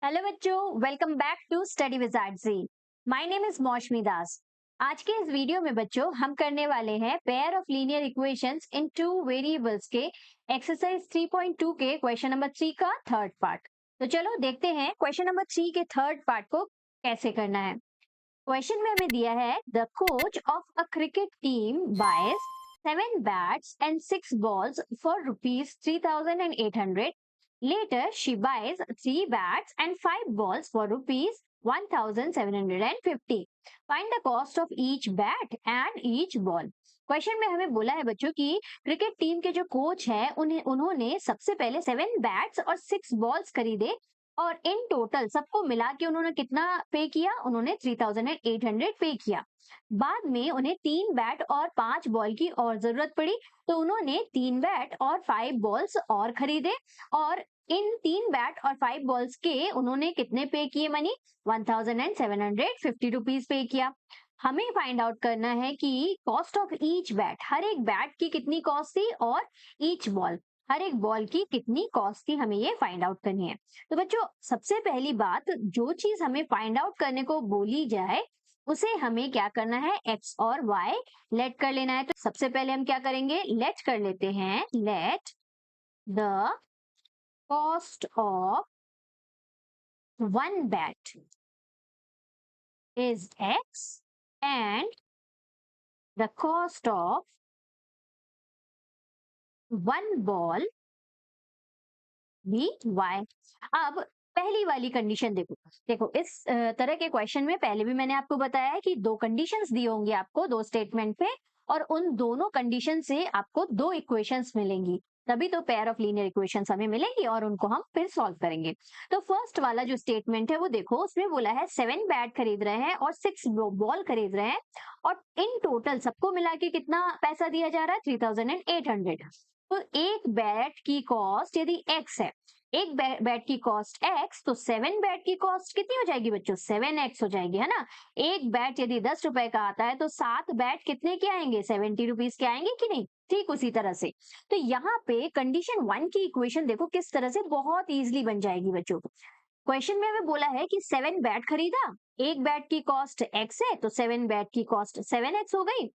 Hello बच्चों, welcome back to study with G. My name is Moushumi Das. आज के इस वीडियो में बच्चों हम करने वाले हैं pair of linear equations in two variables के एक्सरसाइज 3.2 के क्वेश्चन नंबर 3 का थर्ड पार्ट। तो चलो देखते हैं क्वेश्चन नंबर 3 के थर्ड पार्ट को कैसे करना है। क्वेश्चन में हमें दिया है the coach of a cricket team bias 7 bats and 6 balls for rupees 3,800. Later, she buys 3 bats and 5 balls for rupees 1,750. Find the cost of each bat and each ball. Question में हमें बोला है बच्चों कि क्रिकेट टीम के जो coach है उन्होंने सबसे पहले 7 बैट्स और 6 बॉल्स खरीदे और इन टोटल सबको मिला के उन्होंने कितना पे किया, उन्होंने 3,800 पे किया। बाद में उन्हें 3 बैट और 5 बॉल की और जरूरत पड़ी तो उन्होंने 3 बैट और 5 बॉल्स और खरीदे और इन 3 बैट और 5 बॉल्स के उन्होंने कितने पे किए मनी, 1,750 रुपीज पे किया। हमें फाइंड आउट करना है कि कॉस्ट ऑफ ईच बैट, हर एक बैट की कितनी कॉस्ट थी और ईच बॉल, हर एक बॉल की कितनी कॉस्ट थी, हमें ये फाइंड आउट करनी है। तो बच्चों सबसे पहली बात, जो चीज हमें फाइंड आउट करने को बोली जाए उसे हमें क्या करना है, x और y लेट कर लेना है। तो सबसे पहले हम क्या करेंगे, लेट कर लेते हैं। Let the cost of 1 bat is x and the cost of 1 ball भी y। अब पहली वाली कंडीशन देखो, इस तरह के क्वेश्चन में पहले भी मैंने आपको बताया है कि दो कंडीशंस दिए होंगे आपको, दो स्टेटमेंट पे, और उन दोनों कंडीशन से आपको दो इक्वेशंस मिलेंगी, तभी तो पेयर ऑफ लीनियर इक्वेशंस हमें मिलेंगी और उनको हम फिर सॉल्व करेंगे। तो फर्स्ट वाला जो स्टेटमेंट है वो देखो, उसमें बोला है 7 बैट खरीद रहे हैं और 6 बॉल खरीद रहे हैं और इन टोटल सबको मिला के कितना पैसा दिया जा रहा है, 3,800। तो एक बैट की कॉस्ट यदि x है, एक बैट की कॉस्ट x, तो 7 बैट की कॉस्ट कितनी हो जाएगी बच्चों, 7x हो जाएगी, है ना। एक बैट यदि 10 रुपए का आता है तो 7 बैट कितने के आएंगे, 70 रुपीज के आएंगे कि नहीं। ठीक उसी तरह से तो यहाँ पे कंडीशन 1 की इक्वेशन देखो किस तरह से बहुत इजीली बन जाएगी बच्चों। क्वेश्चन में हमें बोला है कि 7 बैट खरीदा, एक बैट की कॉस्ट x है तो 7 बैट की कॉस्ट 7x हो गई,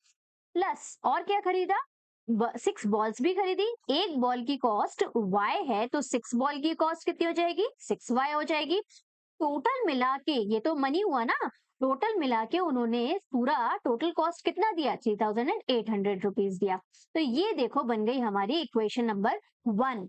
प्लस और क्या खरीदा, 6 बॉल्स भी खरीदी, एक बॉल की कॉस्ट y है तो 6 बॉल की कॉस्ट कितनी हो जाएगी, 6y हो जाएगी। टोटल मिला के, ये तो मनी हुआ ना, टोटल मिला के उन्होंने पूरा टोटल कॉस्ट कितना दिया, 3,800 रुपीज दिया। तो ये देखो बन गई हमारी इक्वेशन नंबर 1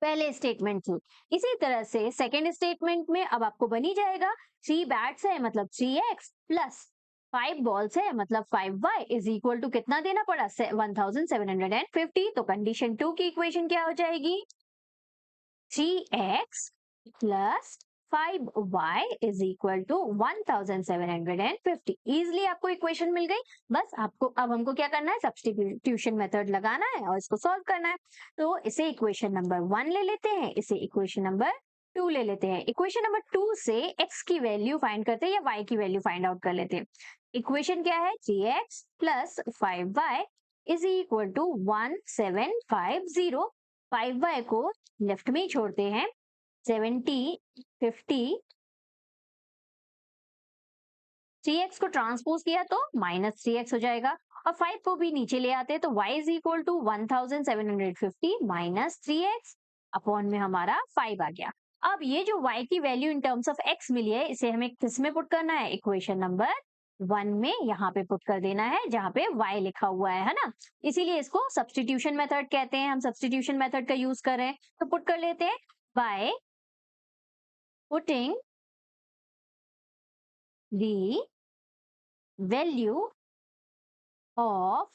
पहले स्टेटमेंट थी। इसी तरह से सेकेंड स्टेटमेंट में अब आपको बनी जाएगा, 3 बैट्स है मतलब 3x प्लस 5 बॉल्स है मतलब 5y इज इक्वल टू कितना देना पड़ा, 1,750। तो कंडीशन 2 की इक्वेशन क्या हो जाएगी, 3x plus 5y is equal to 1,750। Easily आपको इक्वेशन मिल गई। बस आपको अब हमको क्या करना है, सब्स्टिट्यूशन मेथड लगाना है और इसको सॉल्व करना है। तो इसे इक्वेशन नंबर 1 ले लेते हैं, इसे इक्वेशन नंबर 2 ले लेते हैं। इक्वेशन नंबर 2 से x की वैल्यू फाइंड करते हैं या y की वैल्यू फाइंड आउट कर लेते हैं। इक्वेशन क्या है, 3x plus 5y is equal to 1,750। 5y को लेफ्ट में ही छोड़ते हैं, 70 50, 3x को ट्रांसपोज किया तो -3x हो जाएगा और 5 को भी नीचे ले आते हैं तो y is equal to 1,750 minus 3x upon में हमारा 5 आ गया। अब ये जो y की value in terms of x मिली है, इसे हमें किस में पुट करना है, इक्वेशन नंबर 1 में यहाँ पे पुट कर देना है जहाँ पे y लिखा हुआ है ना। इसीलिए इसको सब्स्टिट्यूशन मेथड कहते हैं, हम सब्स्टिट्यूशन मेथड का यूज कर रहे हैं। तो पुट कर लेते हैं, by putting the value of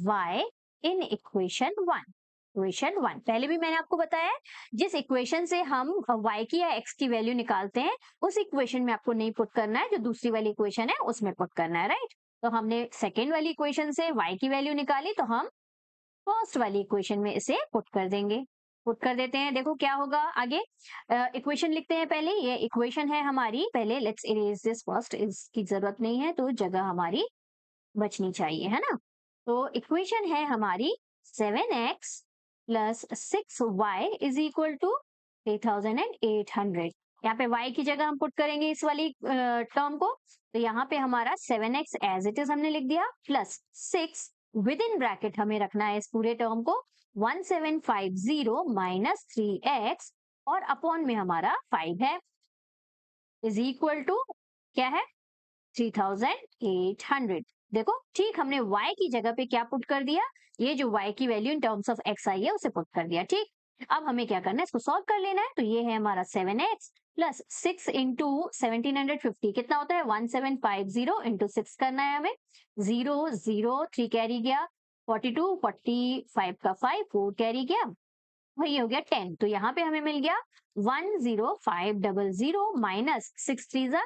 y in equation 1। Equation 1 पहले भी मैंने आपको बताया है, जिस इक्वेशन से हम y की या x की वैल्यू निकालते हैं उस इक्वेशन में आपको नहीं पुट करना है, जो दूसरी वाली इक्वेशन है उसमें पुट करना है, राइट। तो हमने सेकेंड वाली इक्वेशन से y की वैल्यू निकाली तो हम फर्स्ट वाली इक्वेशन में इसे पुट कर देंगे। पुट कर देते हैं, देखो क्या होगा आगे। इक्वेशन लिखते हैं पहले, ये इक्वेशन है हमारी, पहले लेट्स इरेज दिस फर्स्ट, इसकी जरूरत नहीं है तो जगह हमारी बचनी चाहिए, है ना। तो इक्वेशन है हमारी 7x plus 6y is equal to 3,800 यहाँ पे y की जगह हम पुट करेंगे इस वाली टर्म को, तो यहाँ पे हमारा 7x एज इट इज हमने लिख दिया, प्लस 6 विद इन ब्रैकेट हमें रखना है इस पूरे टर्म को, 1750 माइनस 3x और अपॉन में हमारा 5 है, इज इक्वल टू क्या है 3800। देखो ठीक हमने y की जगह पे क्या पुट कर दिया, ये जो y की value in terms of x आई है उसे पुट कर दिया। ठीक, अब हमें क्या करना है, इसको सॉल्व कर लेना है। तो ये है हमारा 7x प्लस 6 इंटू 1750 कितना होता है 1750 इंटू 6 करना है हमें, 0 0 3 कैरी गया, 42 45 का 5 4 कैरी गया, वही हो गया 10। तो यहाँ पे हमें मिल गया 10500 माइनस 6 3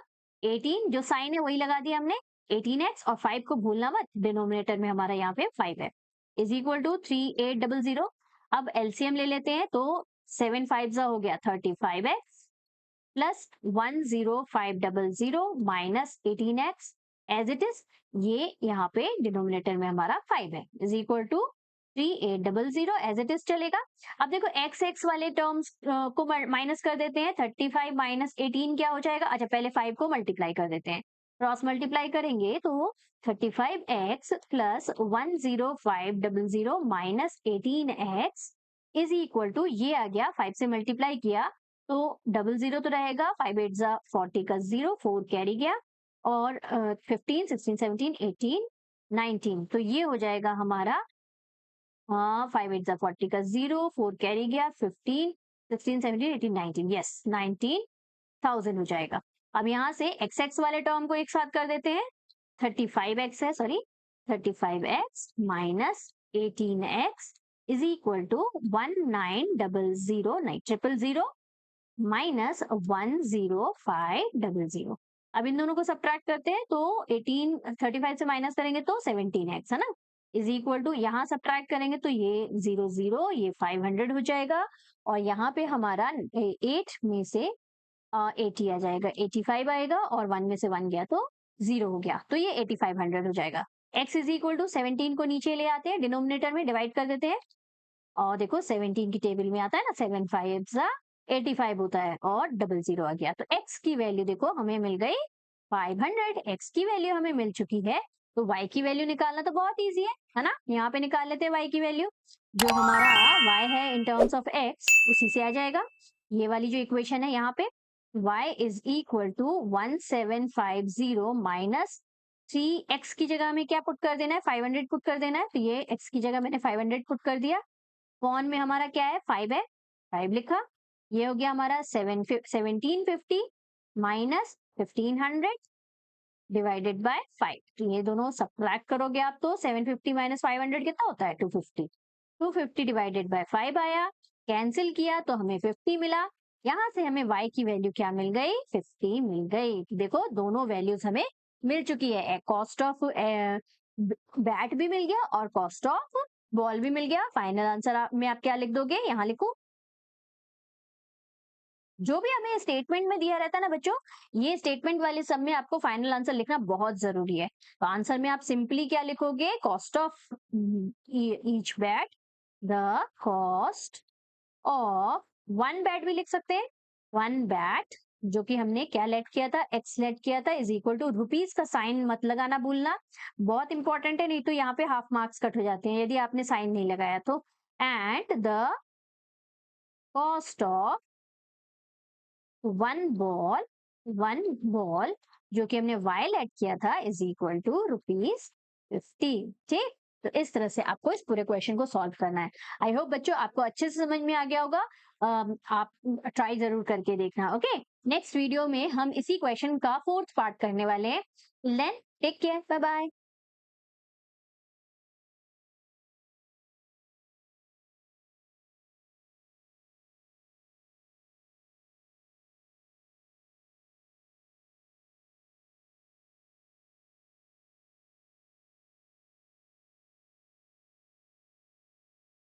18, जो साइन है वही लगा दिया हमने 18x, और 5 को भूलना मत, डिनोमिनेटर में हमारा यहाँ पे 5 है, इज इक्वल टू 3800। अब एलसीएम ले लेते हैं, तो 7 5 हो गया 35x plus 10500 minus 18x as it is, ये यहाँ पे डिनोमिनेटर में हमारा 5 है, is equal to 3800 as it is चलेगा। अब देखो एक्स एक्स वाले टर्म्स को माइनस कर देते हैं, 35 माइनस 18 क्या हो जाएगा, अच्छा पहले 5 को मल्टीप्लाई कर देते हैं, क्रॉस मल्टीप्लाई करेंगे तो 35x plus 10500 minus 18x is equal to, ये आ गया 5 से मल्टीप्लाई किया तो 00 तो रहेगा, 5 8 जा 40 का 0 4 कैरी गया, और 15 16 17 18 19, तो ये हो जाएगा हमारा 5 8 जा 40 का 0 4 कैरी गया, 15 16 17 18 19, यस 19,000 हो जाएगा। अब यहाँ से एक्स एक्स वाले टर्म को एक साथ कर देते हैं, 35x है, sorry 35x minus 18x is equal to 19009 minus 10500। अब इन दोनों को सब्ट्रैक्ट करते हैं, तो 18 35 से माइनस करेंगे तो 17x है ना, इज इक्वल टू यहाँ सब्ट्रैक्ट करेंगे तो ये 0 0 ये 500 हो जाएगा, और यहाँ पे हमारा 8 में से 80 आ जाएगा, 85 आएगा, और 1 में से 1 गया तो 0 हो गया, तो ये 8500 हो जाएगा। x इज इक्वल टू 17 को नीचे ले आते हैं, डिनोमिनेटर में डिवाइड कर देते हैं, और देखो 17 की टेबल में आता है ना 7 5 85 होता है, और 00 आ गया, तो x की वैल्यू देखो हमें मिल गई 500, x की वैल्यू हमें मिल चुकी है। तो y की वैल्यू निकालना तो बहुत इजी है ना, यहाँ पे निकाल लेते हैं y की वैल्यू, जो हमारा y है इन टर्म्स ऑफ x उसी से आ जाएगा, ये वाली जो इक्वेशन है यहाँ पे y is equal to 1750 minus 3x की जगह में क्या पुट कर देना है 500 पुट कर देना है, तो ये x की जगह मैंने 500 पुट कर दिया, कौन में हमारा क्या है 5 है, 5 लिखा, ये हो गया हमारा 1750 माइनस 1500 डिवाइडेड बाय 5, तो ये दोनों सब्ट्रैक्ट करोगे आप तो 750 माइनस 500 कितना होता है 250, 250 डिवाइडेड बाय 5 आया, कैंसिल किया तो हमें 50 मिला, यहाँ से हमें y की वैल्यू क्या मिल गई 50 मिल गई। देखो दोनों वैल्यूज हमें मिल चुकी है, कॉस्ट ऑफ बैट भी मिल गया और कॉस्ट ऑफ बॉल भी मिल गया। फाइनल आंसर में आप क्या लिख दोगे, यहाँ लिखो, जो भी हमें स्टेटमेंट में दिया रहता है ना बच्चों, ये स्टेटमेंट वाले सब में आपको फाइनल आंसर लिखना बहुत जरूरी है। तो आंसर में आप सिंपली क्या लिखोगे, cost of each bat, the cost of one bat भी लिख सकते हैं, वन बैट जो कि हमने क्या लेट किया था, एक्स लेट किया था, इज इक्वल टू रुपीज का साइन मत लगाना भूलना, बहुत इंपॉर्टेंट है, नहीं तो यहाँ पे हाफ मार्क्स कट हो जाते हैं यदि आपने साइन नहीं लगाया तो। And the cost of one ball जो कि हमने वाई लेट किया था इज इक्वल टू ₹50। ठीक, तो इस तरह से आपको इस पूरे क्वेश्चन को सॉल्व करना है। आई होप बच्चों आपको अच्छे से समझ में आ गया होगा, आप ट्राई जरूर करके देखना। ओके, नेक्स्ट वीडियो में हम इसी क्वेश्चन का 4th पार्ट करने वाले हैं। लेन टेक केयर, बाय बाय।